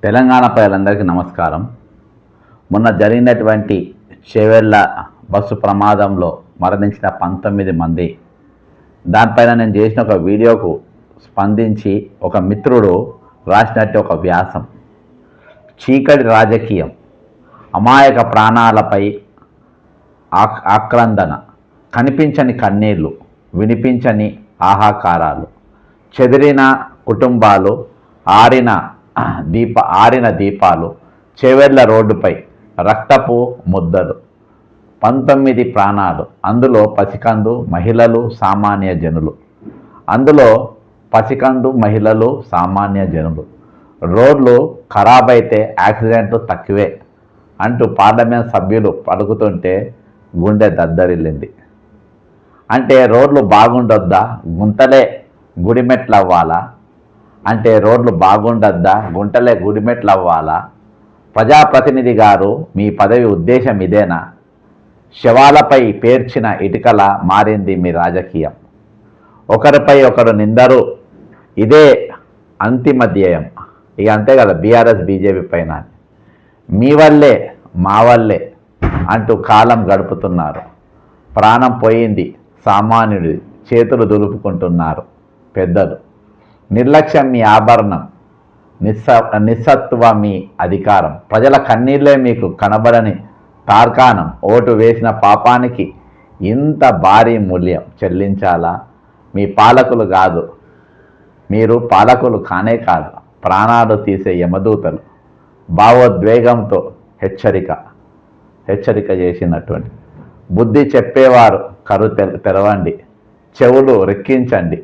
తెలంగాణ ప్రజలందరికీ నమస్కారం. మొన్న జరిగినటువంటి చేవెళ్ళ బస్సు ప్రమాదంలో మరణించిన 19 మంది దానిపైన నేను చేసిన ఒక వీడియోకు స్పందించి ఒక మిత్రుడు రాసినట్టు ఒక వ్యాసం, చీకటి రాజకీయం, అమాయక ప్రాణాలపై ఆక్రందన, కనిపించని కన్నీళ్లు, వినిపించని ఆహాకారాలు, చెదిరిన కుటుంబాలు, ఆరిన దీపాలు, చేవెళ్ళ రోడ్డుపై రక్తపు ముద్దలు, 19 ప్రాణాలు, అందులో పసికందు మహిళలు, సామాన్య జనులు. రోడ్లు ఖరాబైతే యాక్సిడెంట్లు తక్కువే అంటూ పార్లమెంట్ సభ్యులు పలుకుతుంటే గుండె దద్దరిల్లింది. అంటే రోడ్లు బాగుండొద్దా, గుంటలే గుడిమెట్లు అవ్వాలా? అంటే రోడ్లు బాగుండొద్దా, గుంటలే గుడిమెట్లు అవ్వాలా? ప్రజాప్రతినిధి గారు, మీ పదవి ఉద్దేశం ఇదేనా? శవాలపై పేర్చిన ఇటుకలా మారింది మీ రాజకీయం. ఒకరిపై ఒకరు నిందరు, ఇదే అంతిమ ధ్యేయం. ఇక అంతే కదా, బీఆర్ఎస్ బీజేపీ పైన మీ వల్లే మా వల్లే అంటూ కాలం గడుపుతున్నారు. ప్రాణం పోయింది సామాన్యుడి, చేతులు దులుపుకుంటున్నారు పెద్దలు. నిర్లక్ష్యం మీ ఆభరణం, నిస్సత్వ మీ అధికారం. ప్రజల కన్నీళ్లే మీకు కనబడని తార్కాణం. ఓటు వేసిన పాపానికి ఇంత భారీ మూల్యం చెల్లించాలా? మీ పాలకులు కాదు, మీరు పాలకులు కానే కాదు, ప్రాణాలు తీసే యమదూతలు. భావోద్వేగంతో హెచ్చరిక చేసినటువంటి బుద్ధి చెప్పేవారు కరు తెరవండి, చెవులు రెక్కించండి.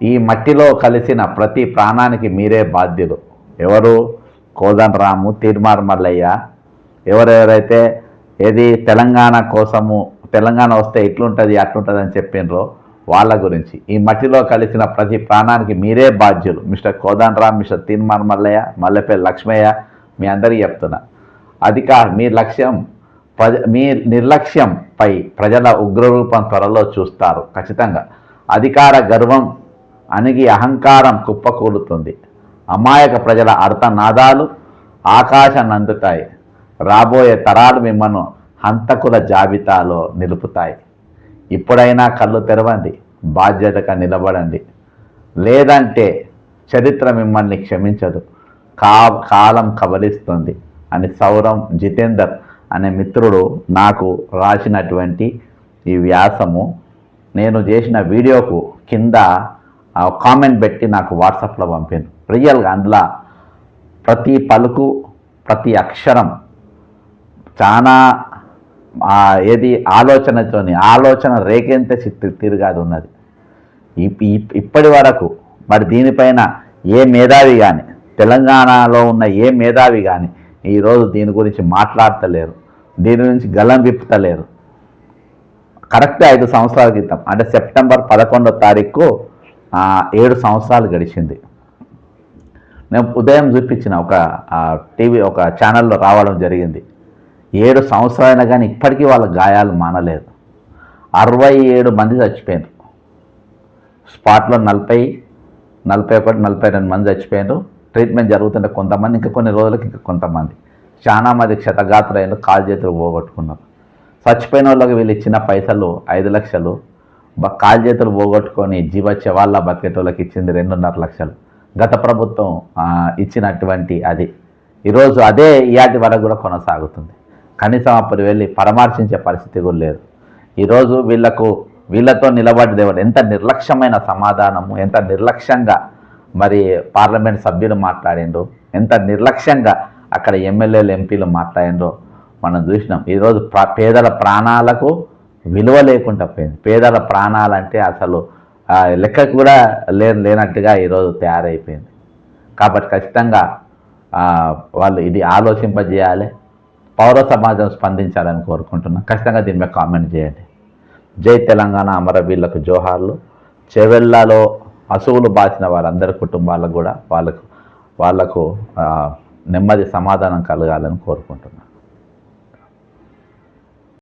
ఈ మట్టిలో కలిసిన ప్రతి ప్రాణానికి మీరే బాధ్యులు. ఎవరు? కోదండరాము, తీర్మార్ మల్లయ్య, ఎవరెవరైతే తెలంగాణ కోసము, తెలంగాణ వస్తే ఇట్లుంటుంది అట్లుంటుంది అని చెప్పినరో వాళ్ళ గురించి. ఈ మట్టిలో కలిసిన ప్రతి ప్రాణానికి మీరే బాధ్యులు. మిస్టర్ కోదండరామ్, మిస్టర్ తీర్మార్ మల్లయ్య, మల్లెపల్లి లక్ష్మయ్య, మీ అందరికీ చెప్తున్నా. మీ నిర్లక్ష్యంపై ప్రజల ఉగ్రరూపం త్వరలో చూస్తారు ఖచ్చితంగా. అధికార గర్వం అణిగి అహంకారం కుప్పకూలుతుంది. అమాయక ప్రజల అర్థనాదాలు ఆకాశాన్ని అందుతాయి. రాబోయే తరాలు మిమ్మల్ని హంతకుల జాబితాలో నిలుపుతాయి. ఇప్పుడైనా కళ్ళు తెరవండి, బాధ్యతగా నిలబడండి. లేదంటే చరిత్ర మిమ్మల్ని క్షమించదు, కాలం కబలిస్తుంది అని సౌరం జితేందర్ అనే మిత్రుడు నాకు రాసినటువంటి ఈ వ్యాసము నేను చేసిన వీడియోకు కింద కామెంట్ పెట్టి నాకు వాట్సాప్లో పంపాను. రియల్గా అందులో ప్రతి పలుకు, ప్రతి అక్షరం చాలా ఆలోచన రేకెంత తిరగాది ఉన్నది. ఇప్పటి వరకు మరి దీనిపైన ఏ మేధావి కానీ, తెలంగాణలో ఉన్న ఏ మేధావి కానీ ఈరోజు దీని గురించి మాట్లాడతలేరు, దీని గురించి గలం విప్పుతలేరు. కరెక్ట్ 5 సంవత్సరాల క్రితం, అంటే సెప్టెంబర్ 11వ తారీఖు 7 సంవత్సరాలు గడిచింది. నేను ఉదయం చూపించిన ఒక టీవీ ఒక ఛానల్లో రావడం జరిగింది. 7 సంవత్సరాలైనా కానీ ఇప్పటికీ వాళ్ళ గాయాలు మానలేదు. 67 మంది చచ్చిపోయారు స్పాట్లో. 41, 42 మంది చచ్చిపోయారు. ట్రీట్మెంట్ జరుగుతుంటే కొంతమంది, ఇంకా కొన్ని రోజులకి ఇంకా కొంతమంది, చాలా మంది క్షతగాత్రులైన, కాలు చేతులు పోగొట్టుకున్నారు. చచ్చిపోయిన వాళ్ళకి వీళ్ళు ఇచ్చిన పైసలు 5 లక్షలు, కాలు చేతులు పోగొట్టుకొని జీవచ్చవాళ్ళ బతికేటోళ్ళకి ఇచ్చింది 2.5 లక్షలు. గత ప్రభుత్వం ఇచ్చినటువంటి అది ఈరోజు అదే ఇయాటి వరకు కూడా కొనసాగుతుంది. కనీసం అప్పుడు వెళ్ళి పరామర్శించే పరిస్థితి కూడా లేదు. ఈరోజు వీళ్ళతో నిలబడ్డదేవాడు. ఎంత నిర్లక్ష్యమైన సమాధానము, ఎంత నిర్లక్ష్యంగా మరి పార్లమెంట్ సభ్యులు మాట్లాడిండ్రు, ఎంత నిర్లక్ష్యంగా అక్కడ ఎమ్మెల్యేలు, ఎంపీలు మాట్లాడిండ్రో మనం చూసినాం. ఈరోజు పేదల ప్రాణాలకు విలువ లేకుండా పోయింది. పేదల ప్రాణాలంటే అసలు లెక్క కూడా లేనట్టుగా ఈరోజు తయారైపోయింది. కాబట్టి ఖచ్చితంగా వాళ్ళు ఇది ఆలోచింపజేయాలి, పౌర సమాజం స్పందించాలని కోరుకుంటున్నాను. ఖచ్చితంగా దీని మీద కామెంట్ చేయండి. జై తెలంగాణ, అమరవీరులకు జోహార్లు. చేవెళ్ళలో అసువులు బాసిన వారందరి కుటుంబాలకు కూడా వాళ్ళకు నెమ్మది సమాధానం కలగాలని కోరుకుంటున్నాను.